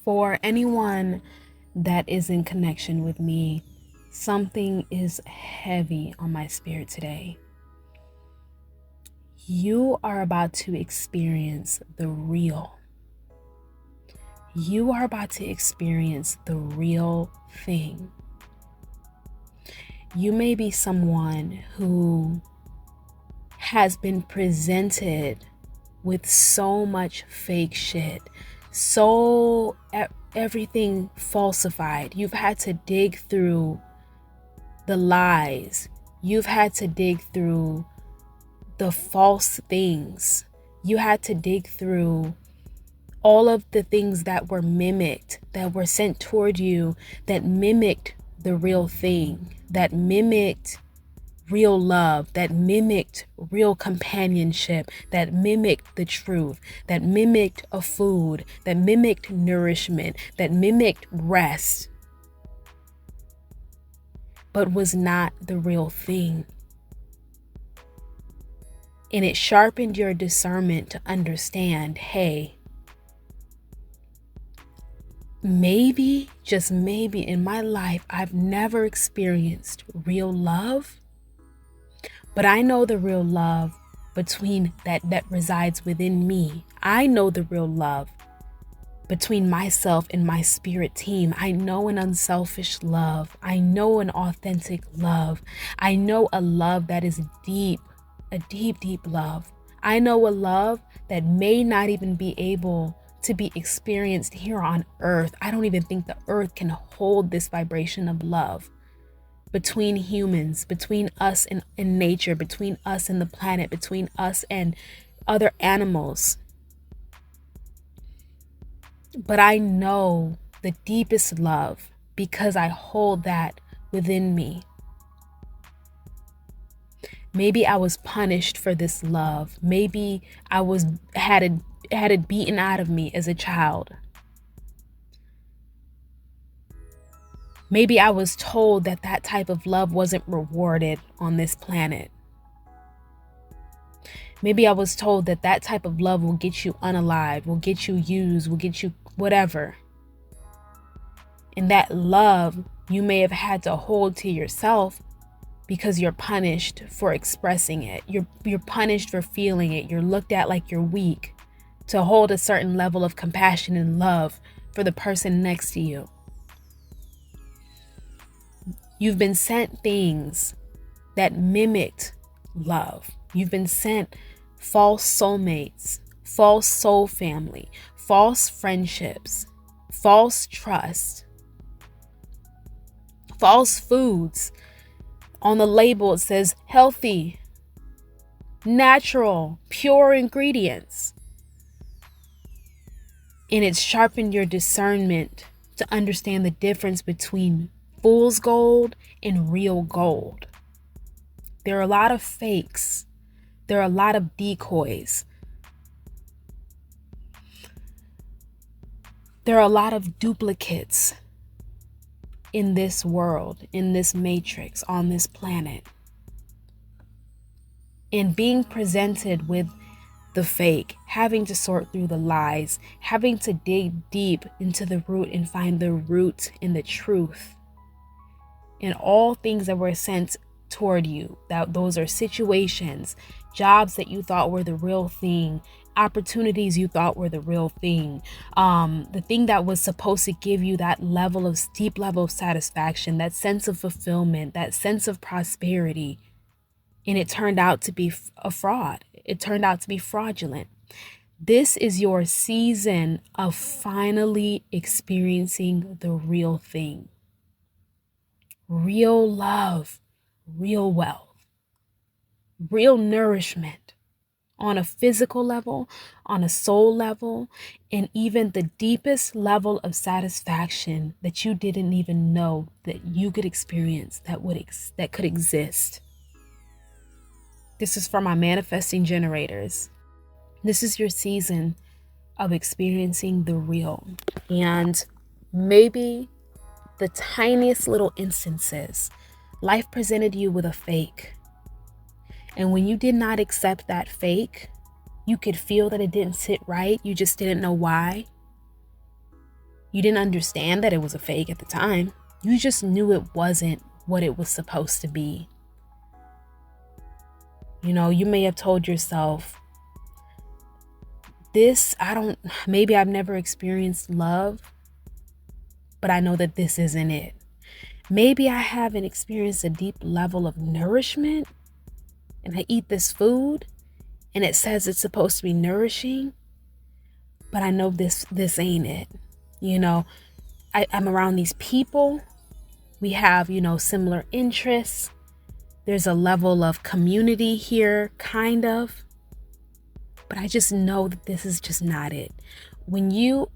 For anyone that is in connection with me, something is heavy on my spirit today. You are about to experience the real. You are about to experience the real thing. You may be someone who has been presented with so much fake shit, everything falsified. You've had to dig through the lies. You've had to dig through the false things. You had to dig through all of the things that were mimicked, that were sent toward you, that mimicked the real thing, that mimicked real love, that mimicked real companionship, that mimicked the truth, that mimicked a food, that mimicked nourishment, that mimicked rest, but was not the real thing. And it sharpened your discernment to understand, hey, maybe, just maybe in my life, I've never experienced real love. But I know the real love between that resides within me. I know the real love between myself and my spirit team. I know an unselfish love. I know an authentic love. I know a love that is deep, a deep, deep love. I know a love that may not even be able to be experienced here on earth. I don't even think the earth can hold this vibration of love. Between humans, between us and nature, between us and the planet, between us and other animals. But I know the deepest love because I hold that within me. Maybe I was punished for this love. Maybe I had it beaten out of me as a child. Maybe I was told that type of love wasn't rewarded on this planet. Maybe I was told that type of love will get you unalive, will get you used, will get you whatever. And that love you may have had to hold to yourself because you're punished for expressing it. You're punished for feeling it. You're looked at like you're weak to hold a certain level of compassion and love for the person next to you. You've been sent things that mimicked love. You've been sent false soulmates, false soul family, false friendships, false trust, false foods. On the label, it says healthy, natural, pure ingredients. And it's sharpened your discernment to understand the difference between fool's gold and real gold. There are a lot of fakes. There are a lot of decoys. There are a lot of duplicates in this world, in this matrix, on this planet. And being presented with the fake, having to sort through the lies, having to dig deep into the root and find the root in the truth. And all things that were sent toward you, that those are situations, jobs that you thought were the real thing, opportunities you thought were the real thing, the thing that was supposed to give you that deep level of satisfaction, that sense of fulfillment, that sense of prosperity. And it turned out to be a fraud. It turned out to be fraudulent. This is your season of finally experiencing the real thing. Real love, real wealth, real nourishment on a physical level, on a soul level, and even the deepest level of satisfaction that you didn't even know that you could experience, that could exist. This is for my manifesting generators. This is your season of experiencing the real. And maybe the tiniest little instances, life presented you with a fake. And when you did not accept that fake, you could feel that it didn't sit right. You just didn't know why. You didn't understand that it was a fake at the time. You just knew it wasn't what it was supposed to be. You know, you may have told yourself, maybe I've never experienced love, but I know that this isn't it. Maybe I haven't experienced a deep level of nourishment, and I eat this food and it says it's supposed to be nourishing, but I know this ain't it. You know, I'm around these people. We have, similar interests. There's a level of community here, kind of. But I just know that this is just not it. When you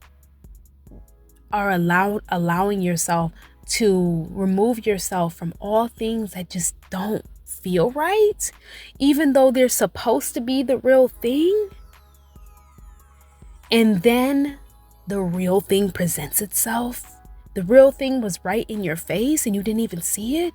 are allowing yourself to remove yourself from all things that just don't feel right, even though they're supposed to be the real thing, and then the real thing presents itself, the real thing was right in your face and you didn't even see it,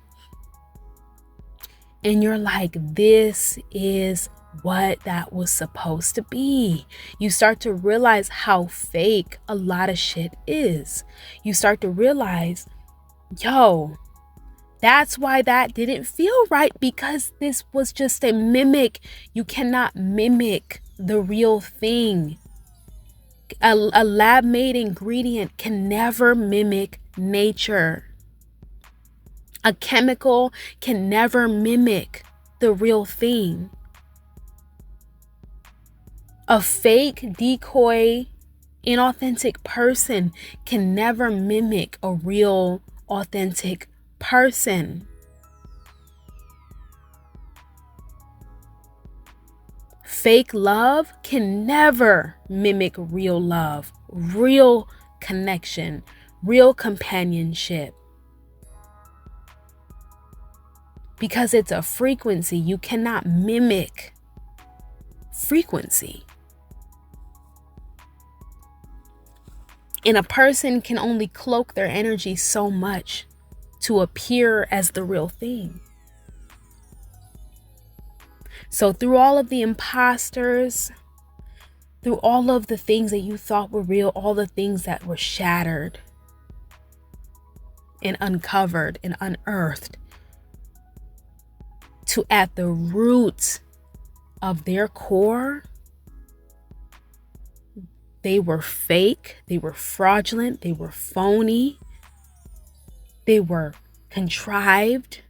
and you're like, this is what that was supposed to be. You start to realize how fake a lot of shit is. You start to realize, that's why that didn't feel right, because this was just a mimic. You cannot mimic the real thing. A lab-made ingredient can never mimic nature. A chemical can never mimic the real thing. A fake, decoy, inauthentic person can never mimic a real, authentic person. Fake love can never mimic real love, real connection, real companionship. Because it's a frequency. You cannot mimic frequency. And a person can only cloak their energy so much to appear as the real thing. So through all of the imposters, through all of the things that you thought were real, all the things that were shattered and uncovered and unearthed, to at the root of their core, they were fake, they were fraudulent, they were phony, they were contrived.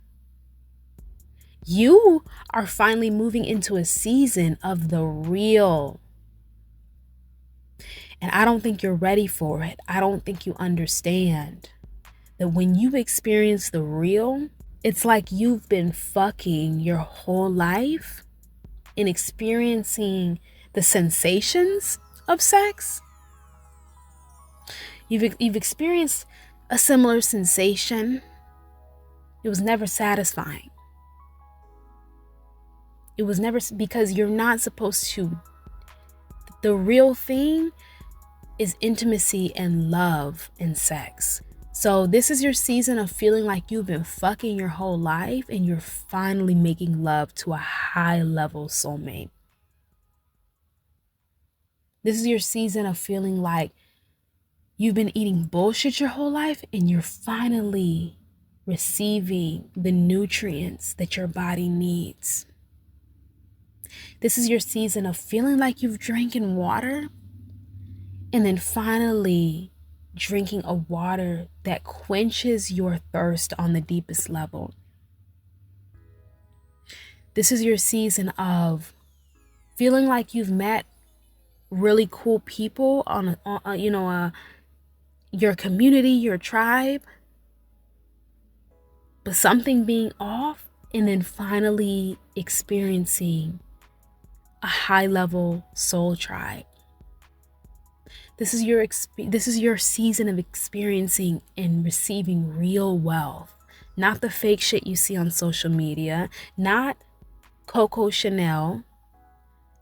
You are finally moving into a season of the real. And I don't think you're ready for it. I don't think you understand that when you experience the real, it's like you've been fucking your whole life and experiencing the sensations of sex. You've experienced a similar sensation. It was never satisfying. It was never, because you're not supposed to. The real thing is intimacy and love and sex. So this is your season of feeling like you've been fucking your whole life and you're finally making love to a high level soulmate. This is your season of feeling like you've been eating bullshit your whole life and you're finally receiving the nutrients that your body needs. This is your season of feeling like you've drinking water and then finally drinking a water that quenches your thirst on the deepest level. This is your season of feeling like you've met really cool people on your community, your tribe, but something being off, and then finally experiencing a high-level soul tribe. This is your season of experiencing and receiving real wealth, not the fake shit you see on social media, not Coco Chanel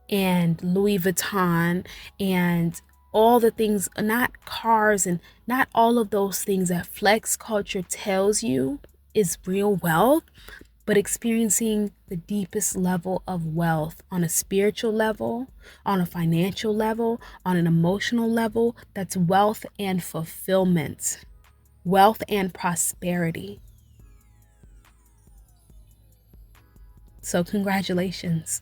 and Louis Vuitton and all the things, not cars and not all of those things that flex culture tells you is real wealth. but experiencing the deepest level of wealth on a spiritual level, on a financial level, on an emotional level. That's wealth and fulfillment, wealth and prosperity. So congratulations.